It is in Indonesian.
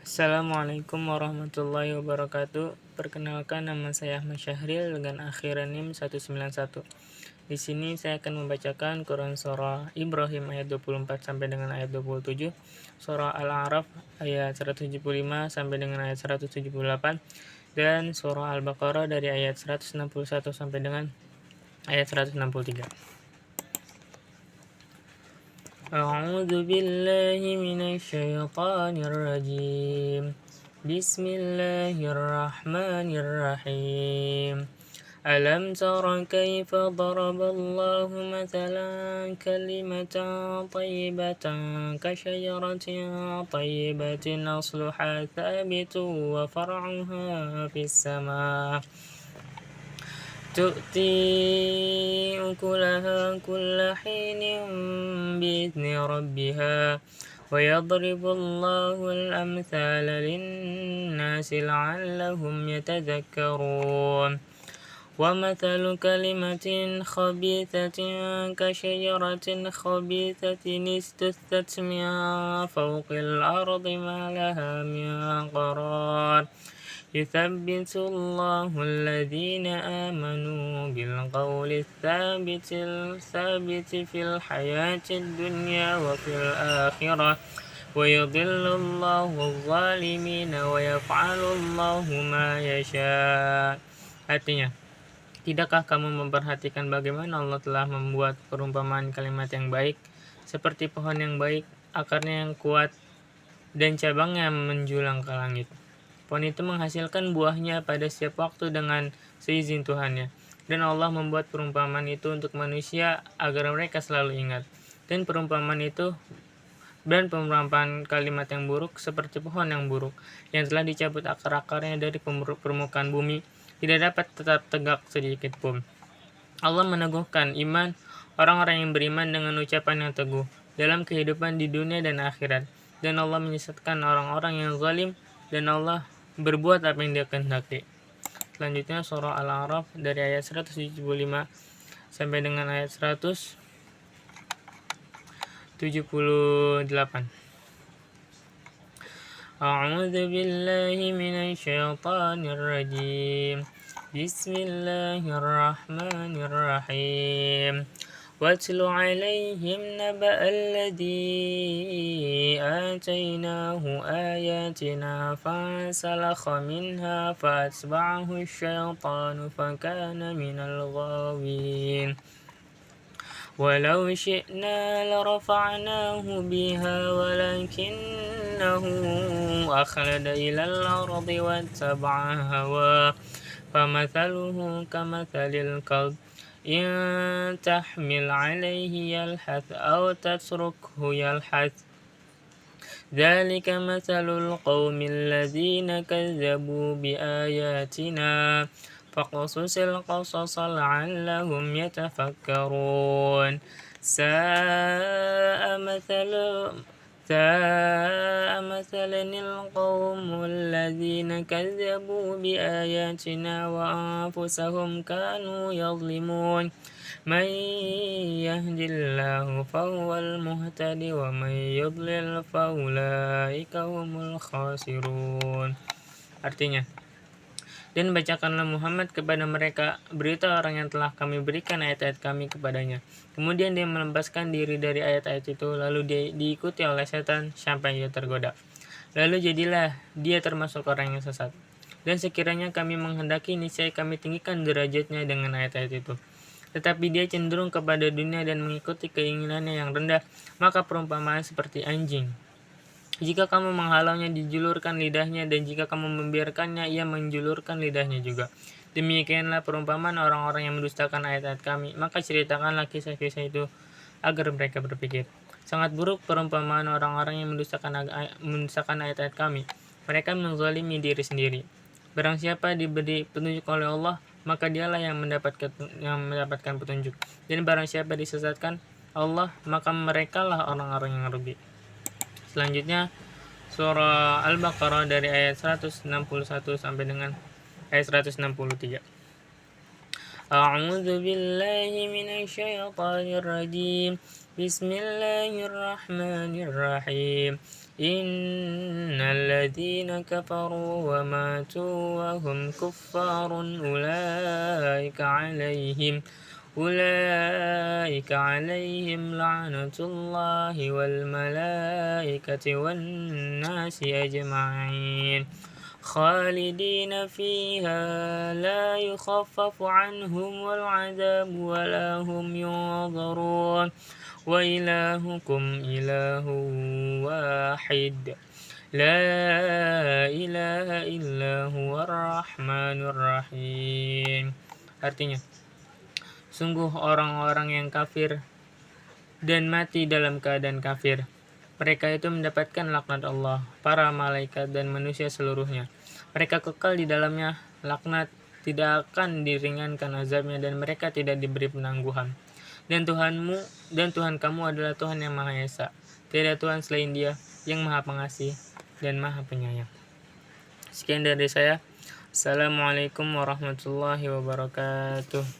Assalamualaikum warahmatullahi wabarakatuh. Perkenalkan, nama saya Ahmad Syahril dengan akhiran NIM 191. Di sini saya akan membacakan Quran surah Ibrahim ayat 24 sampai dengan ayat 27, surah Al-A'raf ayat 175 sampai dengan ayat 178, dan surah Al-Baqarah dari ayat 161 sampai dengan ayat 163. A'udzu billahi minasy syaithanir rajim. Bismillahirrahmanirrahim. Alam tara kaifa daraballahu mathalan kalimatan thayyibatan kasyajaratin thayyibatin asluha thabitun wa far'uha fis sama' تؤتي أكلها كل حين بإذن ربها ويضرب الله الأمثال للناس لعلهم يتذكرون ومثل كلمة خبيثة كشجرة خبيثة اجتثت من فوق الأرض ما لها من قرار يثبت الله الذين آمنوا بالقول الثابت في الحياة الدنيا وفي الآخرة ويضل الله الظالمين ويفعل الله ما يشاء. Artinya, tidakkah kamu memperhatikan bagaimana Allah telah membuat perumpamaan kalimat yang baik, seperti pohon yang baik, akarnya yang kuat, dan cabangnya menjulang ke langit. Pohon itu menghasilkan buahnya pada setiap waktu dengan seizin Tuhannya. Dan Allah membuat perumpamaan itu untuk manusia agar mereka selalu ingat. Dan perumpamaan kalimat yang buruk seperti pohon yang buruk yang telah dicabut akar-akarnya dari permukaan bumi, tidak dapat tetap tegak sedikit pun. Allah meneguhkan iman orang-orang yang beriman dengan ucapan yang teguh dalam kehidupan di dunia dan akhirat. Dan Allah menyesatkan orang-orang yang zalim, dan Allah berbuat apa yang Dia kehendaki. Selanjutnya surah Al-A'raf dari ayat 175 sampai dengan ayat 178. A'udzu billahi minasy syaithanir rajim. Bismillahirrahmanirrahim. واتل عليهم نبأ الذي آتيناه آياتنا فانسلخ منها فأتبعه الشيطان فكان من الغاوين ولو شئنا لرفعناه بها ولكنه أخلد إلى الأرض واتبع هواه فمثله كمثل الكلب إن تحمل عليه يلحث أو تتركه يلحث ذلك مثل القوم الذين كذبوا بآياتنا فاقصص القصص لعلهم يتفكرون ساء مثلا القوم الذين كذبوا بآياتنا وأنفسهم كانوا يظلمون من يهد الله فهو المهتد ومن يضلل فأولئك هم الخاسرون. Artinya, dan bacakanlah Muhammad kepada mereka berita orang yang telah kami berikan ayat-ayat kami kepadanya. Kemudian dia melepaskan diri dari ayat-ayat itu, lalu dia diikuti oleh setan sampai ia tergoda. Lalu jadilah dia termasuk orang yang sesat. Dan sekiranya kami menghendaki, niscaya kami tinggikan derajatnya dengan ayat-ayat itu. Tetapi dia cenderung kepada dunia dan mengikuti keinginannya yang rendah, maka perumpamaan seperti anjing. Jika kamu menghalaunya, dijulurkan lidahnya, dan jika kamu membiarkannya, ia menjulurkan lidahnya juga. Demikianlah perumpamaan orang-orang yang mendustakan ayat-ayat kami. Maka ceritakanlah kisah-kisah itu agar mereka berpikir. Sangat buruk perumpamaan orang-orang yang mendustakan ayat-ayat kami. Mereka menzalimi diri sendiri. Barang siapa diberi petunjuk oleh Allah, maka dialah yang mendapatkan petunjuk. Dan barang siapa disesatkan Allah, maka merekalah orang-orang yang rugi. Selanjutnya surah Al-Baqarah dari ayat 161 sampai dengan ayat 163. A'udzu billahi minasy syaithanir rajim. Bismillahirrahmanirrahim. إن الذين كفروا وماتوا وهم كفار أولئك عليهم لعنة الله والملائكة والناس أجمعين خالدين فيها لا يخفف عنهم العذاب ولا هم ينظرون وإلهكم إله واحد لا إله إلا هو الرحمن الرحيم. Artinya, sungguh orang-orang yang kafir dan mati dalam keadaan kafir, mereka itu mendapatkan laknat Allah, para malaikat dan manusia seluruhnya. Mereka kekal di dalamnya, laknat tidak akan diringankan azabnya dan mereka tidak diberi penangguhan. Dan Tuhan kamu adalah Tuhan yang Maha Esa. Tiada Tuhan selain Dia yang Maha Pengasih dan Maha Penyayang. Sekian dari saya. Assalamualaikum warahmatullahi wabarakatuh.